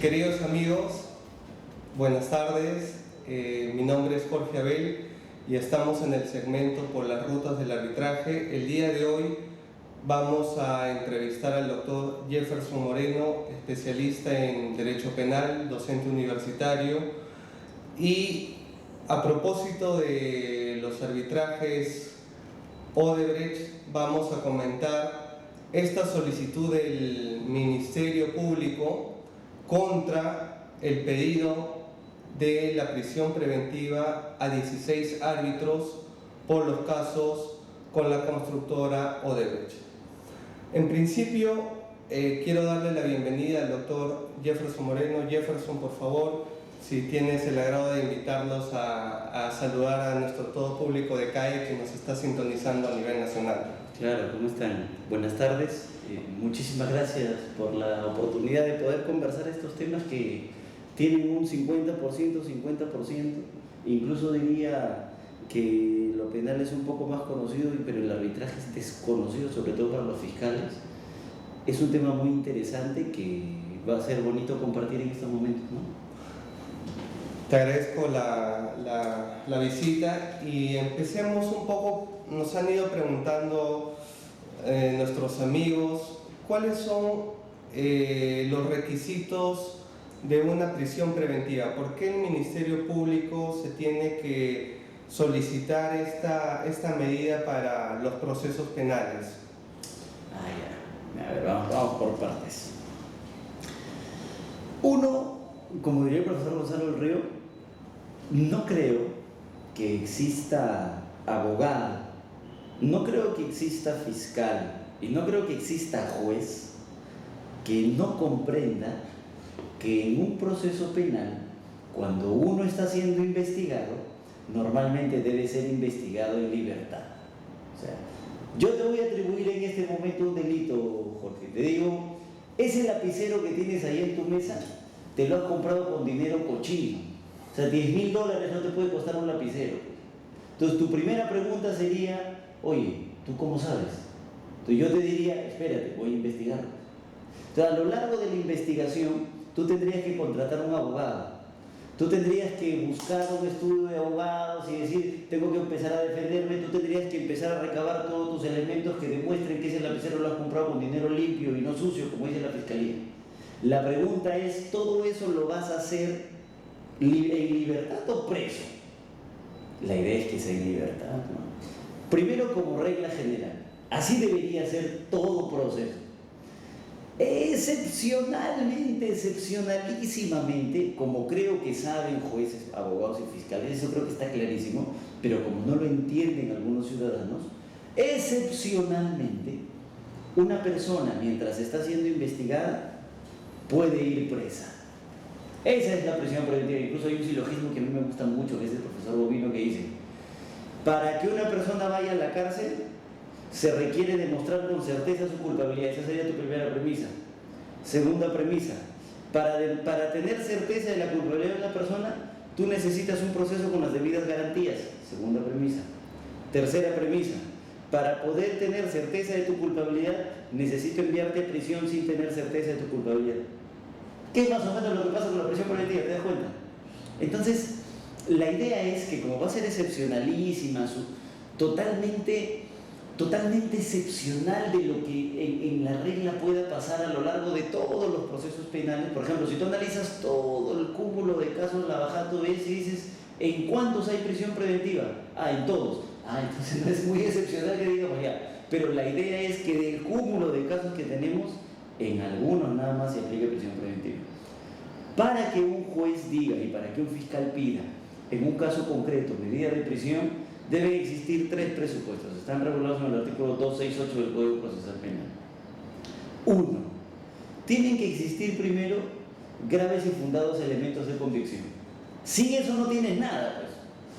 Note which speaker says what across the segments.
Speaker 1: Queridos amigos, buenas tardes. Mi nombre es Jorge Abel y estamos en el segmento por las rutas del arbitraje. El día de hoy vamos a entrevistar al doctor Jefferson Moreno, especialista en Derecho Penal, docente universitario. Y a propósito de los arbitrajes Odebrecht, vamos a comentar esta solicitud del Ministerio Público contra el pedido de la prisión preventiva a 16 árbitros por los casos con la constructora Odebrecht. En principio, quiero darle la bienvenida al doctor Jefferson Moreno. Jefferson, por favor, si tienes el agrado de invitarlos a saludar a nuestro todo público de CAE que nos está sintonizando a nivel nacional.
Speaker 2: Claro, ¿cómo están? Buenas tardes. Muchísimas gracias por la oportunidad de poder conversar estos temas que tienen un 50%, 50%. Incluso diría que lo penal es un poco más conocido, pero el arbitraje es desconocido, sobre todo para los fiscales. Es un tema muy interesante que va a ser bonito compartir en estos momentos, ¿no?
Speaker 1: Te agradezco la visita y empecemos un poco. Nos han ido preguntando nuestros amigos cuáles son los requisitos de una prisión preventiva. ¿Por qué el Ministerio Público se tiene que solicitar esta medida para los procesos penales?
Speaker 2: A ver, vamos por partes. Uno, como diría el profesor Gonzalo del Río, no creo que exista abogado, no creo que exista fiscal y no creo que exista juez que no comprenda que en un proceso penal, cuando uno está siendo investigado, normalmente debe ser investigado en libertad. O sea, yo te voy a atribuir en este momento un delito, Jorge. Te digo, ese lapicero que tienes ahí en tu mesa, te lo has comprado con dinero cochino. O sea, $10,000 no te puede costar un lapicero. Entonces, tu primera pregunta sería, oye, ¿tú cómo sabes? Entonces, yo te diría, espérate, voy a investigarlo. Entonces, a lo largo de la investigación, tú tendrías que contratar un abogado. Tú tendrías que buscar un estudio de abogados y decir, tengo que empezar a defenderme. Tú tendrías que empezar a recabar todos tus elementos que demuestren que ese lapicero lo has comprado con dinero limpio y no sucio, como dice la fiscalía. La pregunta es, ¿todo eso lo vas a hacer en libertad o preso? La idea es que sea en libertad, ¿no? Primero, como regla general, así debería ser todo proceso. Excepcionalmente, excepcionalísimamente, como creo que saben jueces, abogados y fiscales, eso creo que está clarísimo, pero como no lo entienden algunos ciudadanos, excepcionalmente, una persona mientras está siendo investigada puede ir presa. Esa es la prisión preventiva. Incluso hay un silogismo que a mí me gusta mucho, que es del profesor Bovino, que dice: para que una persona vaya a la cárcel, se requiere demostrar con certeza su culpabilidad. Esa sería tu primera premisa. Segunda premisa: para tener certeza de la culpabilidad de una persona, tú necesitas un proceso con las debidas garantías. Segunda premisa. Tercera premisa: para poder tener certeza de tu culpabilidad, necesito enviarte a prisión sin tener certeza de tu culpabilidad. ¿Qué es más o menos lo que pasa con la prisión preventiva? ¿Te das cuenta? Entonces, la idea es que como va a ser excepcionalísima, totalmente excepcional de lo que en la regla pueda pasar a lo largo de todos los procesos penales. Por ejemplo, si tú analizas todo el cúmulo de casos, la bajada, tú ves y dices, ¿en cuántos hay prisión preventiva? En todos. Entonces no es muy excepcional que digamos ya. Pero la idea es que del cúmulo de casos que tenemos, en algunos nada más se aplica prisión preventiva. Para que un juez diga y para que un fiscal pida en un caso concreto medida de prisión, deben existir 3 presupuestos. Están regulados en el artículo 268 del Código Procesal Penal. 1. Tienen que existir primero graves y fundados elementos de convicción. Sin eso no tienes nada, pues.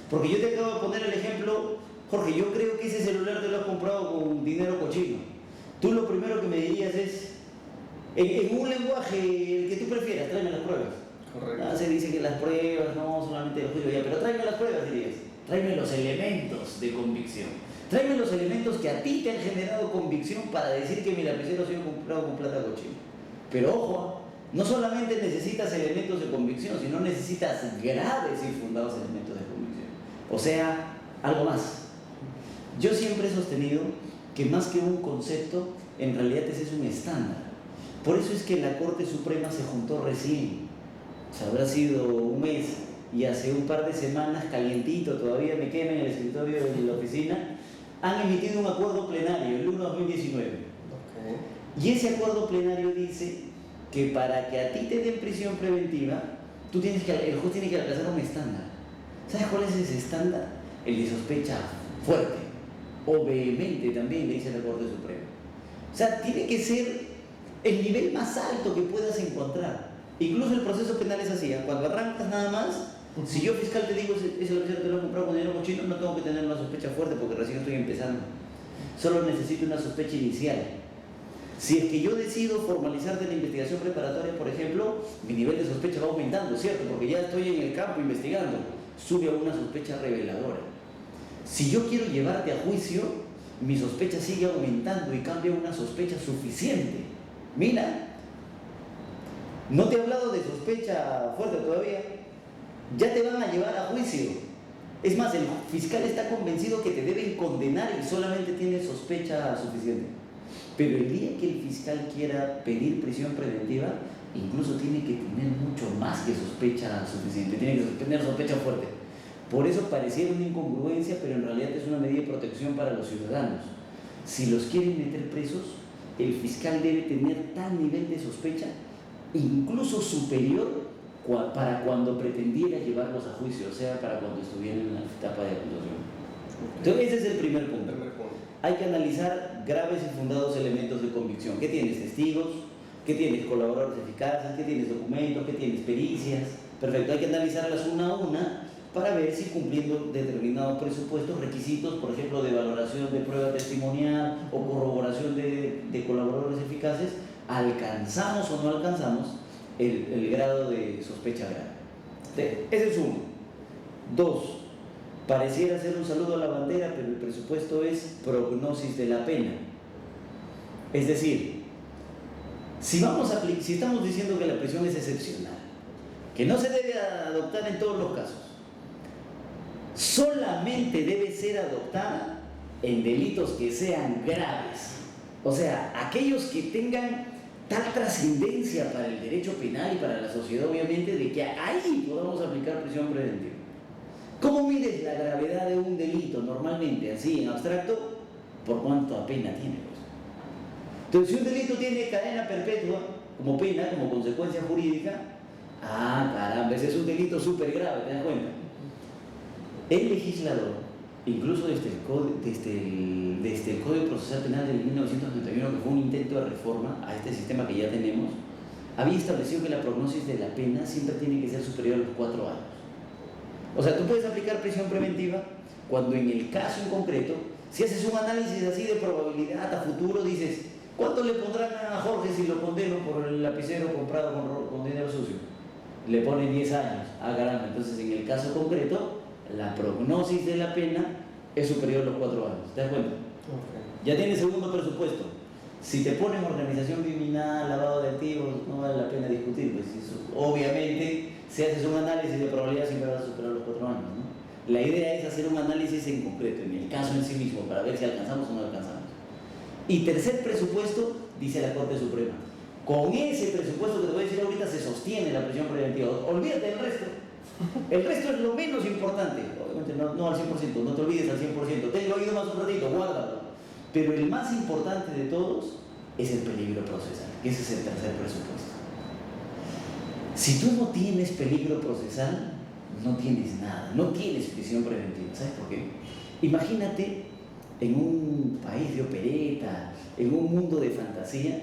Speaker 2: Porque yo te acabo de poner el ejemplo, Jorge, yo creo que ese celular te lo has comprado con dinero cochino. Tú lo primero que me dirías es, en un lenguaje el que tú prefieras, tráeme las pruebas.
Speaker 1: Correcto.
Speaker 2: Se dice que las pruebas, no solamente el juicio, pero tráeme las pruebas, dirías. Tráeme los elementos de convicción. Tráeme los elementos que a ti te han generado convicción para decir que mi lapicero ha sido comprado con plata cochina. Pero ojo, No solamente necesitas elementos de convicción, sino necesitas graves y fundados elementos de convicción. O sea, algo más. Yo siempre he sostenido que más que un concepto, en realidad ese es un estándar. Por eso es que la Corte Suprema se juntó recién. O sea, habrá sido un mes y hace un par de semanas, calientito, todavía me quema en el escritorio de la oficina, han emitido un acuerdo plenario, el 1 de 2019. Y ese acuerdo plenario dice que para que a ti te den prisión preventiva, el juez tiene que alcanzar un estándar. ¿Sabes cuál es ese estándar? El de sospecha fuerte o vehemente también, le dice la Corte Suprema. O sea, tiene que ser el nivel más alto que puedas encontrar. Incluso el proceso penal es así, cuando arrancas nada más, si yo fiscal te digo, ese lapicero te lo he comprado con dinero cochino, no tengo que tener una sospecha fuerte porque recién estoy empezando. Solo necesito una sospecha inicial. Si es que yo decido formalizar de la investigación preparatoria, por ejemplo, mi nivel de sospecha va aumentando, ¿cierto? Porque ya estoy en el campo investigando, sube a una sospecha reveladora. Si yo quiero llevarte a juicio, mi sospecha sigue aumentando y cambia a una sospecha suficiente. Mira, no te he hablado de sospecha fuerte todavía, ya te van a llevar a juicio. Es más, el fiscal está convencido que te deben condenar y solamente tiene sospecha suficiente. Pero el día que el fiscal quiera pedir prisión preventiva, incluso tiene que tener mucho más que sospecha suficiente, tiene que tener sospecha fuerte. Por eso pareciera una incongruencia, pero en realidad es una medida de protección para los ciudadanos. Si los quieren meter presos, el fiscal debe tener tal nivel de sospecha, incluso superior, para cuando pretendiera llevarlos a juicio, o sea, para cuando estuvieran en la etapa de acusación. Entonces, ese es el primer punto. Hay que analizar graves y fundados elementos de convicción. ¿Qué tienes? Testigos, ¿qué tienes? Colaboradores eficaces, ¿qué tienes? Documentos, ¿qué tienes? Pericias. Perfecto, hay que analizarlas una a una para ver si cumpliendo determinados presupuestos, requisitos, por ejemplo, de valoración de prueba testimonial o corroboración de colaboradores eficaces, alcanzamos o no alcanzamos el grado de sospecha grave. Ese es uno. Dos, pareciera ser un saludo a la bandera, pero el presupuesto es prognosis de la pena. Es decir, si estamos diciendo que la prisión es excepcional, que no se debe adoptar en todos los casos, solamente debe ser adoptada en delitos que sean graves. O sea, aquellos que tengan tal trascendencia para el derecho penal y para la sociedad, obviamente, de que ahí podamos aplicar prisión preventiva. ¿Cómo mides la gravedad de un delito normalmente, así en abstracto? Por cuánta pena tiene, pues. Entonces, si un delito tiene cadena perpetua como pena, como consecuencia jurídica, caramba, ese es un delito súper grave, ¿te das cuenta? El legislador, incluso desde el Código Procesal Penal del 1991, que fue un intento de reforma a este sistema que ya tenemos, había establecido que la prognosis de la pena siempre tiene que ser superior a los 4 años. O sea, tú puedes aplicar prisión preventiva cuando en el caso en concreto, si haces un análisis así de probabilidad a futuro, dices, ¿cuánto le pondrán a Jorge si lo condeno por el lapicero comprado con dinero sucio? Le ponen 10 años. Caramba, entonces en el caso concreto, la prognosis de la pena es superior a los 4 años. ¿Te das cuenta? Ya tienes segundo presupuesto. Si te ponen organización criminal, lavado de activos, no vale la pena discutir, pues eso, obviamente, si haces un análisis de probabilidad siempre vas a superar los 4 años, ¿no? La idea es hacer un análisis en concreto, en el caso en sí mismo, para ver si alcanzamos o no alcanzamos. Y tercer presupuesto, dice la Corte Suprema, con ese presupuesto que te voy a decir ahorita se sostiene la prisión preventiva. Olvídate del resto. El resto es lo menos importante, obviamente no al 100%, no te olvides al 100%, tenlo oído más un ratito, guárdalo. Pero el más importante de todos es el peligro procesal, que ese es el tercer presupuesto. Si tú no tienes peligro procesal, no tienes nada, no tienes prisión preventiva. ¿Sabes por qué? Imagínate en un país de opereta, en un mundo de fantasía,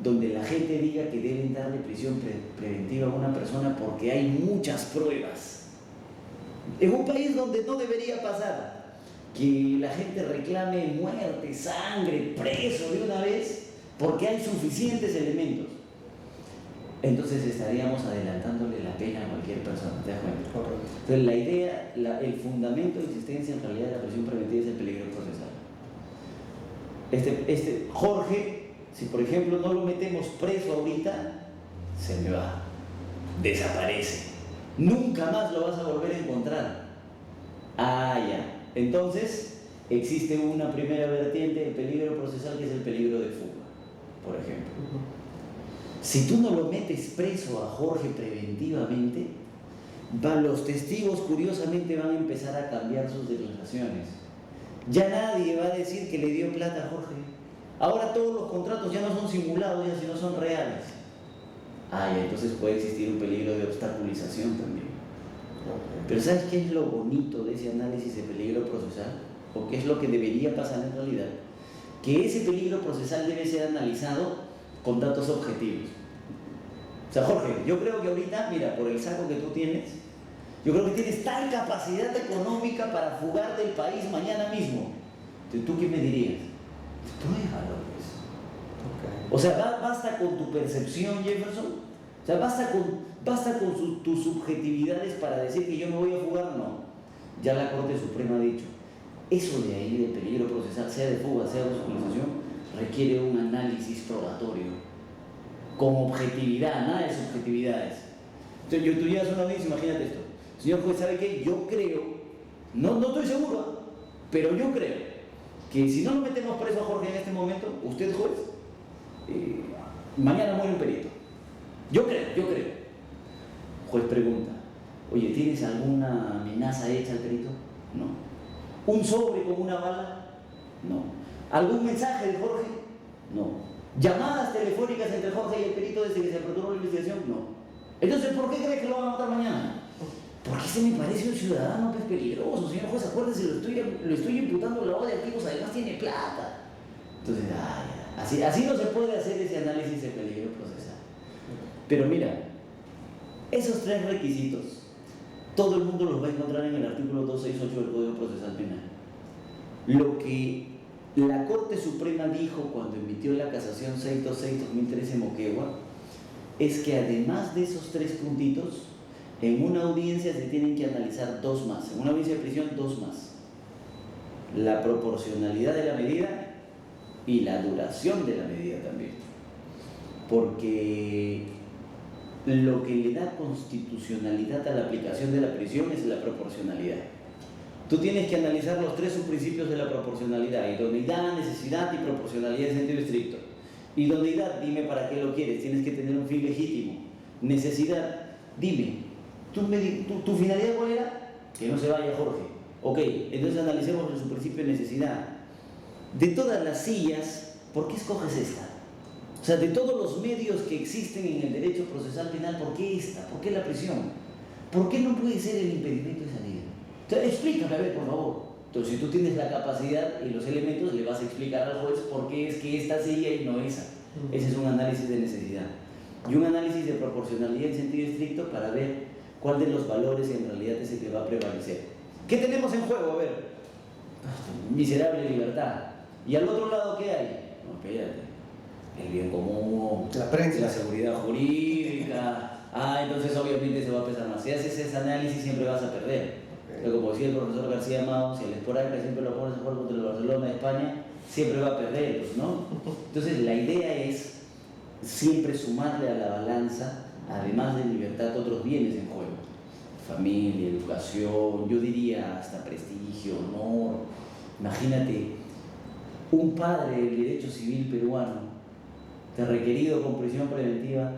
Speaker 2: donde la gente diga que deben darle prisión preventiva a una persona porque hay muchas pruebas. En un país donde no debería pasar que la gente reclame muerte, sangre, preso de una vez, porque hay suficientes elementos. Entonces estaríamos adelantándole la pena a cualquier persona, ¿te das cuenta?
Speaker 1: Correcto.
Speaker 2: Entonces la idea, el fundamento de existencia en realidad de la prisión preventiva es el peligro procesal. Jorge, si por ejemplo no lo metemos preso ahorita, se me va, desaparece. Nunca más lo vas a volver a encontrar. Ah, ya. Entonces, existe una primera vertiente del peligro procesal, que es el peligro de fuga, por ejemplo. Si tú no lo metes preso a Jorge preventivamente, los testigos curiosamente van a empezar a cambiar sus declaraciones. Ya nadie va a decir que le dio plata a Jorge. Ahora todos los contratos ya no son simulados, ya sino son reales. Ah, ya, entonces puede existir un peligro de obstaculización también. Pero ¿sabes qué es lo bonito de ese análisis de peligro procesal? ¿O qué es lo que debería pasar en realidad? Que ese peligro procesal debe ser analizado con datos objetivos. O sea, Jorge, yo creo que ahorita, mira, por el saco que tú tienes, yo creo que tienes tal capacidad económica para fugar del país mañana mismo. Entonces, ¿tú qué me dirías? Pruébalo, pues. O sea, basta con tu percepción, Jefferson. O sea, basta con tus subjetividades para decir que yo me voy a fugar. No. Ya la Corte Suprema ha dicho, eso de ahí de peligro procesal, sea de fuga, sea de obstaculización, requiere un análisis probatorio con objetividad, nada de subjetividades. Entonces, tú llegas a una audiencia, imagínate esto. Señor juez, ¿sabe qué? Yo creo, no estoy seguro, pero yo creo que si no lo metemos preso a Jorge en este momento, usted juez, mañana muere un perito. Yo creo. Juez pregunta, oye, ¿tienes alguna amenaza hecha al perito? No. ¿Un sobre con una bala? No. ¿Algún mensaje de Jorge? No. ¿Llamadas telefónicas entre Jorge y el perito desde que se aperturó la investigación? No. Entonces, ¿por qué crees que lo van a matar mañana? Porque ese me parece un ciudadano que es peligroso, señor juez, acuérdese, lo estoy imputando lavado de activos, además tiene plata. Entonces, así no se puede hacer ese análisis de peligro procesal. Pero mira, esos tres requisitos, todo el mundo los va a encontrar en el artículo 268 del Código Procesal Penal. Lo que la Corte Suprema dijo cuando emitió la casación 626-2013 Moquegua es que además de esos tres puntitos, en una audiencia se tienen que analizar dos más, en una audiencia de prisión dos más: la proporcionalidad de la medida y la duración de la medida también, porque lo que le da constitucionalidad a la aplicación de la prisión es la proporcionalidad. Tú tienes que analizar los tres subprincipios de la proporcionalidad: idoneidad, necesidad y proporcionalidad en sentido estricto. Idoneidad, dime para qué lo quieres, tienes que tener un fin legítimo. Necesidad, dime, ¿tu finalidad cuál era? Que no se vaya Jorge. Ok, entonces analicemos el subprincipio de necesidad. De todas las sillas, ¿por qué escoges esta? O sea, de todos los medios que existen en el derecho procesal penal, ¿por qué esta? ¿Por qué la prisión? ¿Por qué no puede ser el impedimento de salida? Entonces, explícame, a ver, por favor. Entonces, si tú tienes la capacidad y los elementos, le vas a explicar al juez por qué es que esta silla y no esa. Ese es un análisis de necesidad. Y un análisis de proporcionalidad en sentido estricto para ver cuál de los valores en realidad es el que va a prevalecer. ¿Qué tenemos en juego? A ver, miserable libertad. ¿Y al otro lado qué hay? No, espérate. El bien común,
Speaker 1: la prensa,
Speaker 2: la seguridad jurídica. Entonces obviamente se va a pesar más. Si haces ese análisis siempre vas a perder. Pero como decía el profesor García Amado, si el Esporanca siempre lo pones a jugar contra el Barcelona de España, siempre va a perder, pues, ¿no? Entonces la idea es siempre sumarle a la balanza, además de libertad, otros bienes en juego: familia, educación, yo diría hasta prestigio, honor. Imagínate, un padre del derecho civil peruano requerido con prisión preventiva,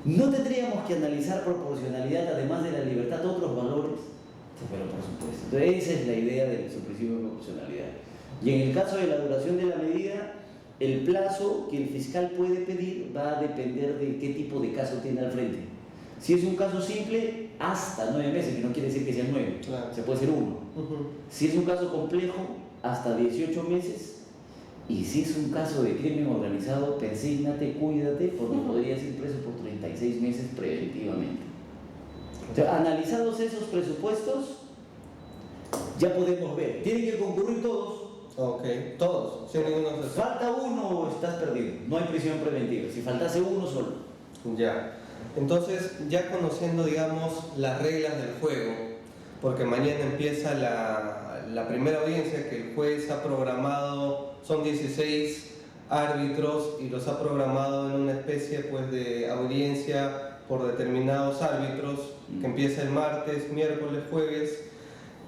Speaker 2: ¿no tendríamos que analizar proporcionalidad, además de la libertad, otros valores? Pero por supuesto. Entonces esa es la idea del subprincipio de proporcionalidad. Y en el caso de la duración de la medida, el plazo que el fiscal puede pedir va a depender de qué tipo de caso tiene al frente. Si es un caso simple, hasta 9 meses, que no quiere decir que sean 9, claro. Se puede ser 1. Si es un caso complejo, hasta 18 meses. Y si es un caso de crimen organizado, persígnate, cuídate, porque podrías ir preso por 36 meses preventivamente. Entonces, analizados esos presupuestos, ya podemos ver. ¿Tienen que concurrir todos?
Speaker 1: Ok, todos, sin ninguna excepción.
Speaker 2: Falta uno o estás perdido. No hay prisión preventiva. Si faltase uno solo.
Speaker 1: Ya. Entonces, ya conociendo, digamos, las reglas del juego, porque mañana empieza la primera audiencia que el juez ha programado, son 16 árbitros y los ha programado en una especie pues, de audiencia por determinados árbitros que empieza el martes, miércoles, jueves.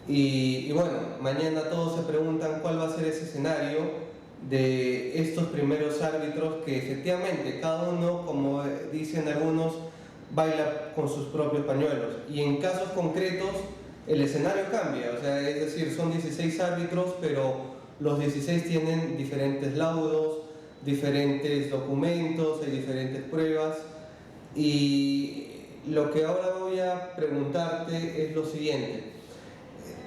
Speaker 1: Y bueno, mañana todos se preguntan cuál va a ser ese escenario de estos primeros árbitros que efectivamente cada uno, como dicen algunos, baila con sus propios pañuelos. Y en casos concretos el escenario cambia, o sea, es decir, son 16 árbitros, pero los 16 tienen diferentes laudos, diferentes documentos, hay diferentes pruebas. Y lo que ahora voy a preguntarte es lo siguiente.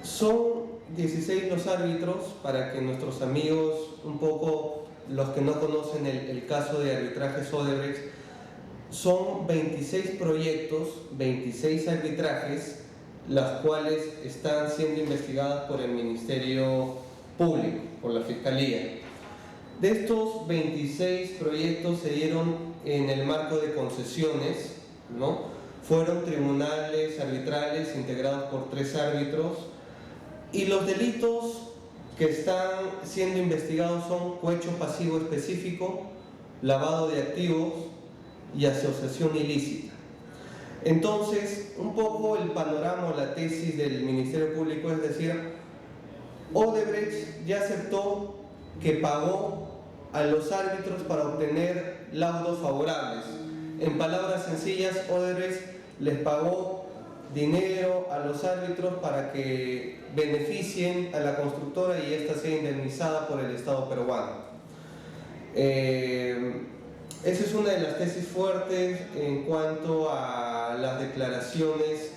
Speaker 1: Son 16 los árbitros, para que nuestros amigos, un poco los que no conocen el caso de arbitrajes Odebrecht, son 26 proyectos, 26 arbitrajes, las cuales están siendo investigadas por el Ministerio Público, por la Fiscalía. De estos 26 proyectos se dieron en el marco de concesiones, ¿no? Fueron tribunales arbitrales integrados por 3 árbitros, y los delitos que están siendo investigados son cohecho pasivo específico, lavado de activos y asociación ilícita. Entonces, un poco el panorama o la tesis del Ministerio Público es decir, Odebrecht ya aceptó que pagó a los árbitros para obtener laudos favorables. En palabras sencillas, Odebrecht les pagó dinero a los árbitros para que beneficien a la constructora y ésta sea indemnizada por el Estado peruano. Esa es una de las tesis fuertes en cuanto a las declaraciones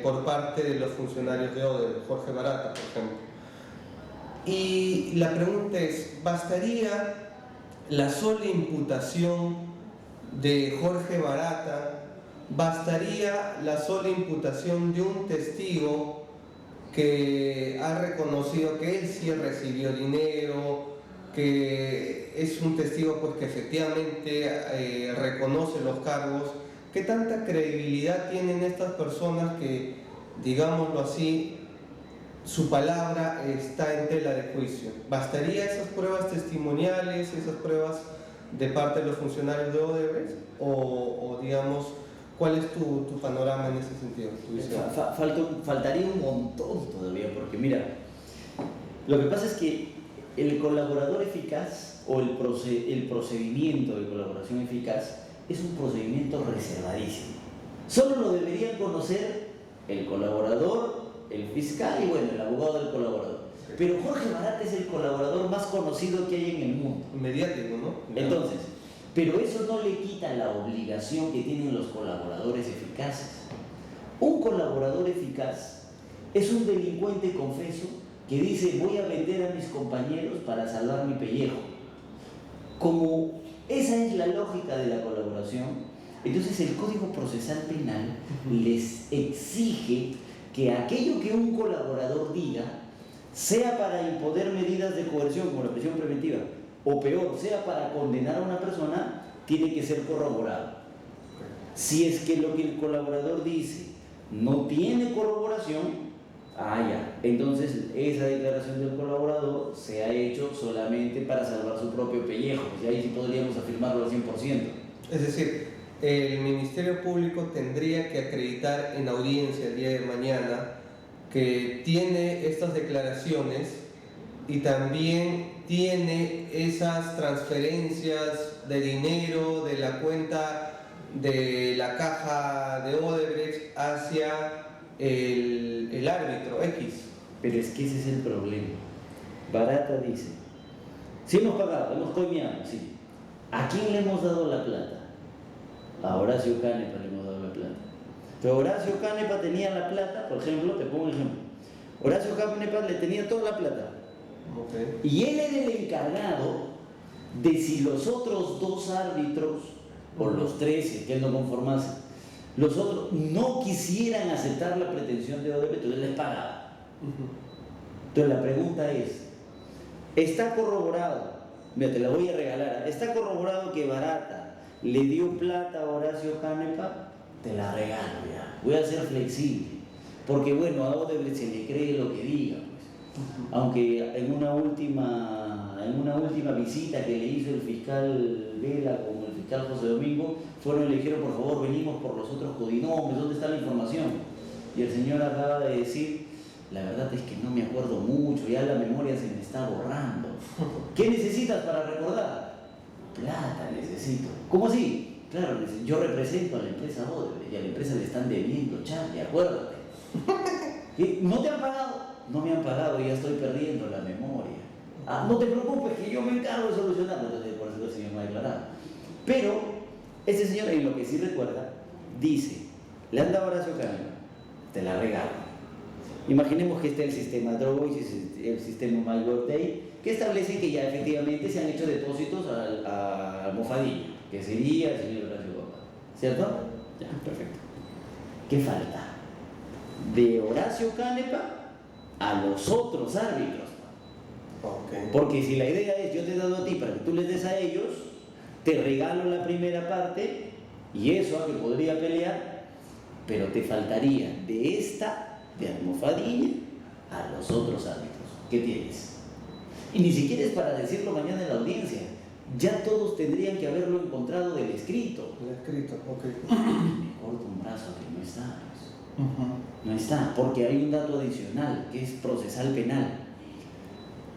Speaker 1: por parte de los funcionarios de Odebrecht, Jorge Barata, por ejemplo. Y la pregunta es, ¿bastaría la sola imputación de Jorge Barata? ¿Bastaría la sola imputación de un testigo que ha reconocido que él sí recibió dinero, que es un testigo pues, que efectivamente reconoce los cargos? ¿Qué tanta credibilidad tienen estas personas que, digámoslo así, su palabra está en tela de juicio? ¿Bastaría esas pruebas testimoniales, esas pruebas de parte de los funcionarios de Odebrecht? O digamos, ¿cuál es tu panorama en ese sentido?
Speaker 2: Faltaría un montón todavía, porque mira, lo que pasa es que el colaborador eficaz o el procedimiento de colaboración eficaz es un procedimiento reservadísimo. Solo lo deberían conocer el colaborador, el fiscal y bueno, el abogado del colaborador. Pero Jorge Barata es el colaborador más conocido que hay en el mundo.
Speaker 1: Mediático, ¿no?
Speaker 2: Entonces, pero eso no le quita la obligación que tienen los colaboradores eficaces. Un colaborador eficaz es un delincuente confeso que dice voy a vender a mis compañeros para salvar mi pellejo. Como esa es la lógica de la colaboración, entonces el Código Procesal Penal les exige que aquello que un colaborador diga, sea para imponer medidas de coerción como la prisión preventiva, o peor, sea para condenar a una persona, tiene que ser corroborado. Si es que lo que el colaborador dice no tiene corroboración, entonces esa declaración del colaborador se ha hecho solamente para salvar su propio pellejo, y ahí sí podríamos afirmarlo al 100%.
Speaker 1: Es decir, el Ministerio Público tendría que acreditar en audiencia el día de mañana que tiene estas declaraciones y también tiene esas transferencias de dinero de la cuenta de la caja de Odebrecht hacia el árbitro X.
Speaker 2: Pero es que ese es el problema. Barata dice, sí hemos pagado, hemos coimeado, sí. ¿A quién le hemos dado la plata? A Horacio Canepa le hemos dado la plata. Pero Horacio Canepa tenía la plata, por ejemplo, te pongo un ejemplo. Horacio Canepa le tenía toda la plata.
Speaker 1: Okay.
Speaker 2: Y él era el encargado de si los otros 2 árbitros, o los 13 que él no conformase, los otros no quisieran aceptar la pretensión de Odebrecht, entonces les pagaba. Entonces la pregunta es, ¿está corroborado? Mira, te la voy a regalar. ¿Está corroborado que Barata le dio plata a Horacio Canepa? Te la regalo ya. Voy a ser flexible. Porque bueno, a Odebrecht se le cree lo que diga. Pues. Aunque en una última en una última visita que le hizo el fiscal Vela con el fiscal José Domingo, fueron y le dijeron, por favor, venimos por los otros codinombres, ¿dónde está la información? Y el señor acaba de decir, la verdad es que no me acuerdo mucho, ya la memoria se me está borrando. ¿Qué necesitas para recordar? Plata necesito. ¿Cómo así? Claro, yo represento a la empresa Odebrecht y a la empresa le están debiendo, Charlie, acuérdate. ¿No te han pagado? No me han pagado y ya estoy perdiendo la memoria. Ah, no te preocupes, que yo me encargo de solucionarlo. Entonces, por eso el señor me ha declarado. Pero, este señor, en lo que sí recuerda, dice, le han dado a Horacio Caneva, te la regalo. Imaginemos que está el sistema Droid, el sistema MyBirthday, que establece que ya efectivamente se han hecho depósitos a Almofadilla, que sería el señor Horacio Gómez. ¿Cierto? Ya, perfecto. ¿Qué falta? De Horacio Canepa a los otros árbitros.
Speaker 1: Okay.
Speaker 2: Porque si la idea es yo te he dado a ti para que tú les des a ellos, te regalo la primera parte y eso a que podría pelear, pero te faltaría de esta, de Almofadilla, a los otros árbitros. ¿Qué tienes? Y ni siquiera es para decirlo mañana en la audiencia. Ya todos tendrían que haberlo encontrado del escrito.
Speaker 1: El escrito, ok.
Speaker 2: Me corto un brazo que no está. No está, porque hay un dato adicional que es procesal penal.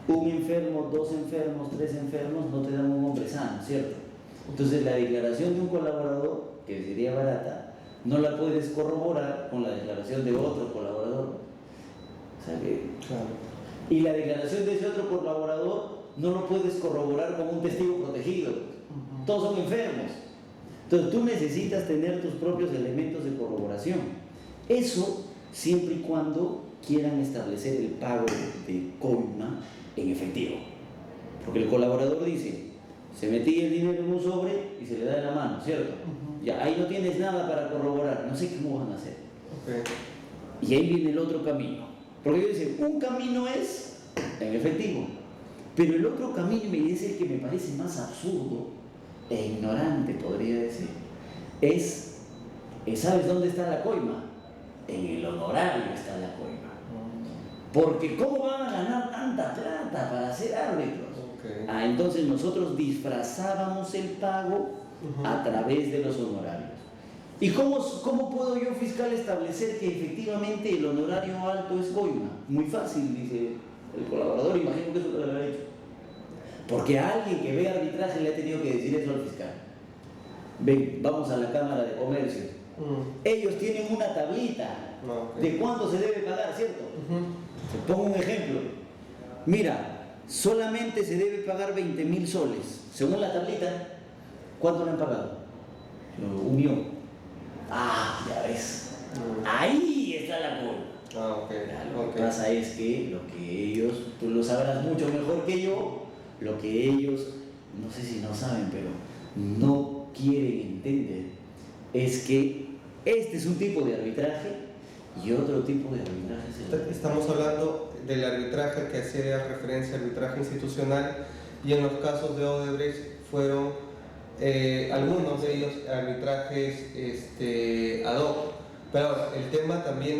Speaker 2: Un enfermo, 2 enfermos, 3 enfermos no te dan un hombre sano, ¿cierto? Entonces la declaración de un colaborador, que sería barata, no la puedes corroborar con la declaración de otro colaborador. O sea que...
Speaker 1: Claro.
Speaker 2: Y la declaración de ese otro colaborador no lo puedes corroborar con un testigo protegido. Todos son enfermos. Entonces tú necesitas tener tus propios elementos de corroboración. Eso siempre y cuando quieran establecer el pago de coima en efectivo. Porque el colaborador dice, se metía el dinero en un sobre y se le da en la mano, ¿cierto? Ya ahí no tienes nada para corroborar, no sé cómo van a hacer.
Speaker 1: Okay.
Speaker 2: Y ahí viene el otro camino. Porque yo dice, un camino es en efectivo, pero el otro camino, y es el que me parece más absurdo e ignorante, podría decir, es ¿sabes dónde está la coima? En el honorario está la coima. Porque ¿cómo van a ganar tanta plata para ser árbitros?
Speaker 1: Okay.
Speaker 2: Entonces nosotros disfrazábamos el pago a través de los honorarios. ¿Y cómo puedo yo, fiscal, establecer que efectivamente el honorario alto es coima? Muy fácil, dice el colaborador, imagino que eso te lo habrá dicho. Porque a alguien que ve arbitraje le ha tenido que decir eso al fiscal. Ven, vamos a la Cámara de Comercio. Ellos tienen una tablita de cuánto se debe pagar, ¿cierto? Te pongo un ejemplo. Mira, solamente se debe pagar 20.000 soles. Según la tablita, ¿cuánto le han pagado? 1.000.000. Ya ves. Ahí está la culpa. Lo que pasa es que lo que ellos, tú lo sabrás mucho mejor que yo, lo que ellos, no sé si no saben, pero no quieren entender, es que este es un tipo de arbitraje y otro tipo de arbitraje es el...
Speaker 1: Estamos hablando del arbitraje que hacía referencia al arbitraje institucional, y en los casos de Odebrecht fueron algunos de ellos arbitrajes ad hoc. Pero ahora, el tema también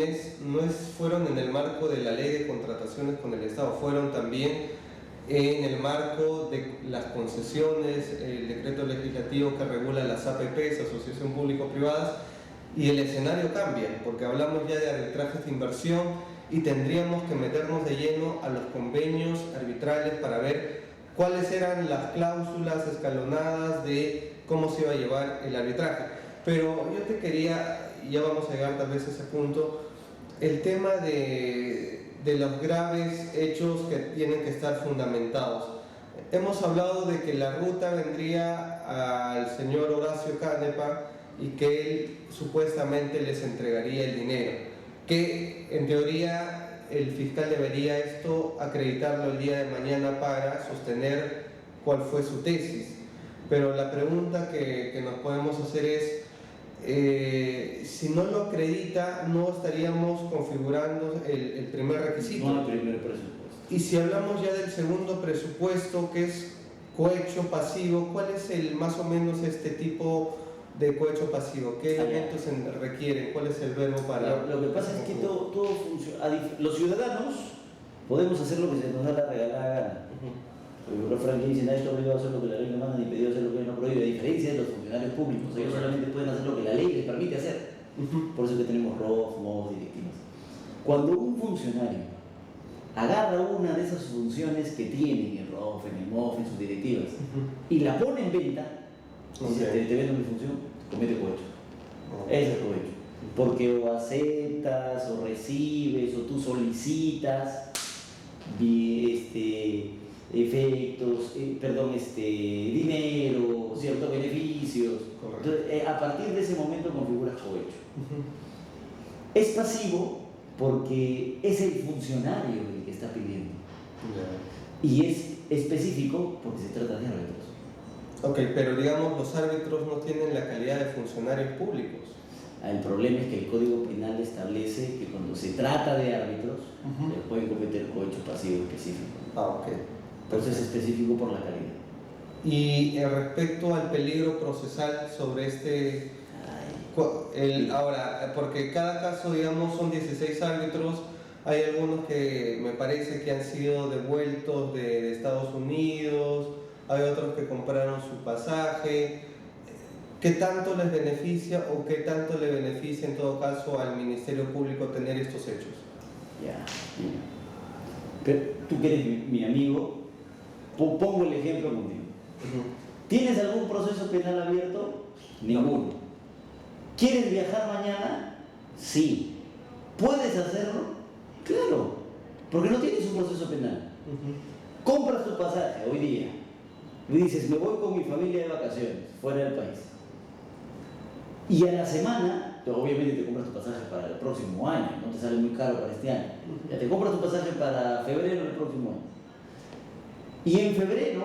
Speaker 1: fueron en el marco de la ley de contrataciones con el Estado, fueron también en el marco de las concesiones, el decreto legislativo que regula las APPs, Asociación Público-Privadas, y el escenario cambia, porque hablamos ya de arbitrajes de inversión y tendríamos que meternos de lleno a los convenios arbitrales para ver cuáles eran las cláusulas escalonadas de cómo se iba a llevar el arbitraje. Pero yo te quería, y ya vamos a llegar tal vez a ese punto, el tema de los graves hechos que tienen que estar fundamentados. Hemos hablado de que la ruta vendría al señor Horacio Canepa y que él supuestamente les entregaría el dinero, que en teoría el fiscal debería esto acreditarlo el día de mañana para sostener cuál fue su tesis. Pero la pregunta que nos podemos hacer es, si no lo acredita, no estaríamos configurando el primer requisito.
Speaker 2: No el primer presupuesto.
Speaker 1: Y si hablamos ya del segundo presupuesto, que es cohecho pasivo, ¿cuál es más o menos este tipo de cohecho pasivo? ¿Qué elementos se requieren? ¿Cuál es el verbo para...?
Speaker 2: Lo que pasa es que todo funciona. Los ciudadanos podemos hacer lo que se nos da la regalada gana. El refrán que dice: nadie está obligado a hacer lo que la ley le manda ni pedido hacer lo que él no prohíbe. A diferencia de los funcionarios públicos, ellos solamente pueden hacer lo que la ley les permite hacer. Por eso que tenemos ROF, MOF, directivas. Cuando un funcionario agarra una de esas funciones que tiene en el ROF, en el MOF, en sus directivas, y la pone en venta, dice: te vendo mi función, comete cohecho. Ese es cohecho. Porque o aceptas, o recibes, o tú solicitas efectos, dinero, ciertos beneficios. Entonces, a partir de ese momento configuras cohecho. Es pasivo porque es el funcionario el que está pidiendo. Y es específico porque se trata de árbitros.
Speaker 1: Ok, pero digamos, los árbitros no tienen la calidad de funcionarios públicos.
Speaker 2: El problema es que el Código Penal establece que cuando se trata de árbitros, pueden cometer cohecho pasivo específico.
Speaker 1: Ok.
Speaker 2: Entonces es específico por la calidad.
Speaker 1: Y respecto al peligro procesal sobre ahora, porque cada caso, digamos, son 16 árbitros, hay algunos que me parece que han sido devueltos de Estados Unidos, hay otros que compraron su pasaje. ¿Qué tanto les beneficia o qué tanto le beneficia en todo caso al Ministerio Público tener estos hechos?
Speaker 2: Ya, mira. Pero tú que eres mi amigo, pongo el ejemplo contigo. ¿Tienes algún proceso penal abierto? Ninguno. ¿Quieres viajar mañana? Sí. ¿Puedes hacerlo? Claro, porque no tienes un proceso penal. Compras tu pasaje hoy día y dices: me voy con mi familia de vacaciones fuera del país. Y a la semana, obviamente te compras tu pasaje para el próximo año, no te sale muy caro para este año. Ya te compras tu pasaje para febrero del próximo año. Y en febrero,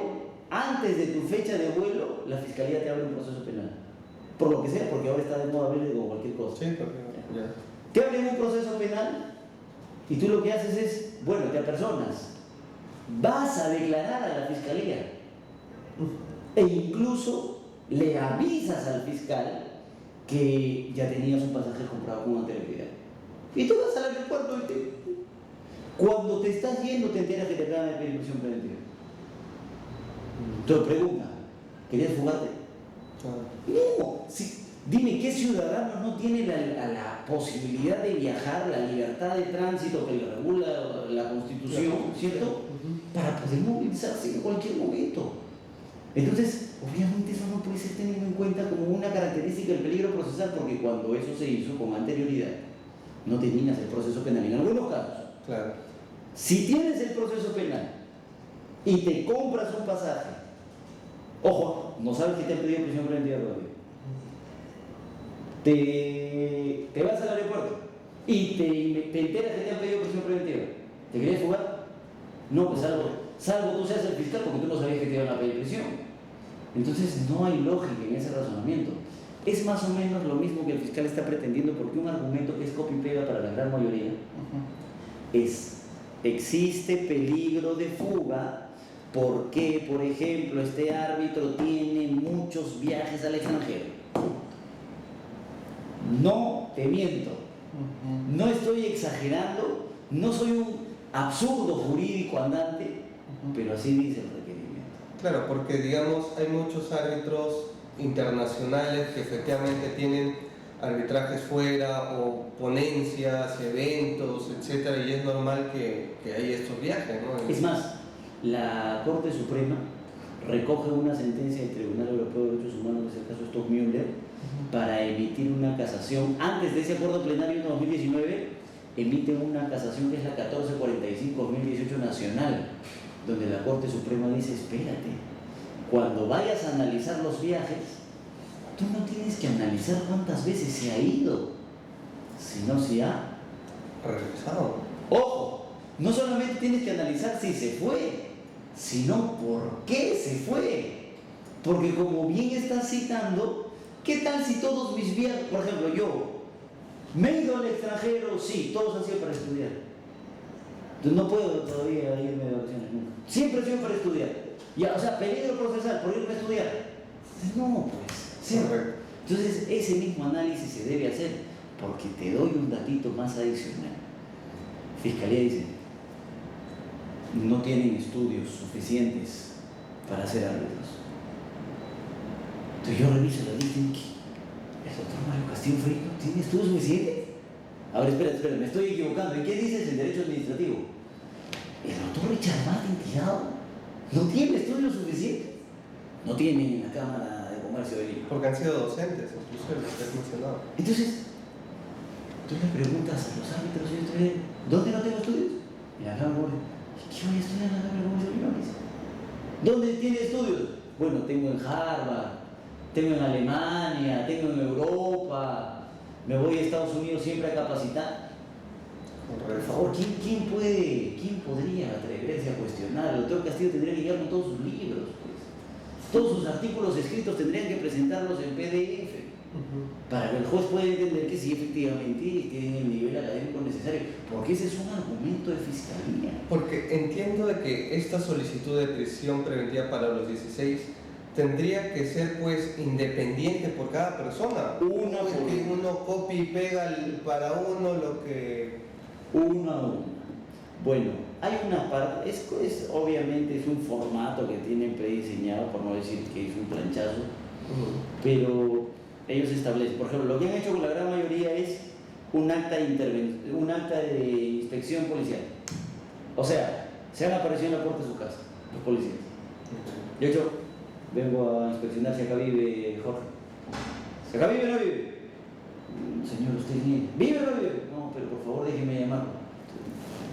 Speaker 2: antes de tu fecha de vuelo, la fiscalía te abre un proceso penal. Por lo que sea, porque ahora está de moda abrirle con cualquier cosa.
Speaker 1: Sí, ya.
Speaker 2: Te abren un proceso penal y tú lo que haces es, bueno, te apersonas. Vas a declarar a la fiscalía. E incluso le avisas al fiscal que ya tenías un pasaje comprado con anterioridad. Y tú vas al aeropuerto y cuando te estás yendo te enteras que te acaban de pedir prisión preventiva. Te pregunta: ¿querías fugarte? No. Dime, ¿qué ciudadano no tiene la posibilidad de viajar, la libertad de tránsito que le regula la Constitución, ¿cierto? Para poder movilizarse en cualquier momento. Entonces, obviamente eso no puede ser tenido en cuenta como una característica del peligro procesal, porque cuando eso se hizo con anterioridad, no tenías el proceso penal. En algunos casos,
Speaker 1: claro.
Speaker 2: Si tienes el proceso penal y te compras un pasaje, ojo, no sabes si te han pedido prisión preventiva todavía. Te vas al aeropuerto y te enteras que te han pedido prisión preventiva. ¿Te querías fugar? No, pues salvo tú seas el fiscal, porque tú no sabías que te iban a pedir prisión. Entonces no hay lógica en ese razonamiento. Es más o menos lo mismo que el fiscal está pretendiendo, porque un argumento que es copia y pega para la gran mayoría es: existe peligro de fuga porque, por ejemplo, este árbitro tiene muchos viajes al extranjero. No te miento, no estoy exagerando, no soy un absurdo jurídico andante, pero así dice el requerimiento.
Speaker 1: Claro, porque digamos hay muchos árbitros internacionales que efectivamente tienen arbitrajes fuera o ponencias, eventos, etcétera, y es normal que haya estos viajes, ¿no?
Speaker 2: Es más, la Corte Suprema recoge una sentencia del Tribunal Europeo de Derechos Humanos, en este caso Stockmüller, para emitir una casación. Antes de ese acuerdo plenario de 2019, emite una casación que es la 1445-2018 nacional, donde la Corte Suprema dice: espérate, cuando vayas a analizar los viajes, tú no tienes que analizar cuántas veces se ha ido, sino si ha
Speaker 1: regresado.
Speaker 2: Ojo, no solamente tienes que analizar si se fue, sino por qué se fue. Porque como bien estás citando, ¿qué tal si todos mis viajes, por ejemplo, yo me he ido al extranjero? Sí, todos han sido para estudiar. Entonces no puedo todavía irme de vacaciones nunca. Siempre he sido para estudiar. Ya, o sea, peligro procesal por irme a estudiar. No, pues, ¿cierto? Entonces ese mismo análisis se debe hacer, porque te doy un datito más adicional. Fiscalía dice: no tienen estudios suficientes para ser árbitros. Entonces yo reviso la lista y digo, ¿el doctor Mario Castillo Freire tiene estudios suficientes? Ahora espera, me estoy equivocando. ¿En qué dices en Derecho Administrativo? El doctor Richard Martin Tirado no tiene estudios suficientes. No tiene en la Cámara de Comercio de Lima.
Speaker 1: Porque han sido docentes, incluso los que has mencionado.
Speaker 2: Entonces, tú le preguntas a los árbitros, ¿dónde no tengo estudios? En la Cámara de Comercio. ¿Qué voy a estudiar en la Cámara de Comercio de Lima? ¿Dónde tiene estudios? Bueno, tengo en Harvard, tengo en Alemania, tengo en Europa, me voy a Estados Unidos siempre a capacitar. Por favor, ¿quién podría atreverse a cuestionar? El doctor Castillo tendría que llegar con todos sus libros, pues. Todos sus artículos escritos tendrían que presentarlos en PDF, para que el juez pueda entender que sí, efectivamente, tienen el nivel académico necesario, porque ese es un argumento de fiscalía.
Speaker 1: Porque entiendo de que esta solicitud de prisión preventiva para los 16 tendría que ser pues independiente por cada persona.
Speaker 2: Una
Speaker 1: es
Speaker 2: por
Speaker 1: que
Speaker 2: una.
Speaker 1: uno copia y pega para uno lo que...
Speaker 2: Uno a uno. Bueno, hay una parte, obviamente es un formato que tienen prediseñado, por no decir que es un planchazo, pero ellos establecen, por ejemplo, lo que han hecho con la gran mayoría es un acta de inspección policial. O sea, se han aparecido en la puerta de su casa, los policías. De hecho, vengo a inspeccionar si acá vive Jorge. ¿Si acá vive o no vive? Señor, ¿usted vive? ¿Vive o no vive? No, pero por favor déjeme llamarlo.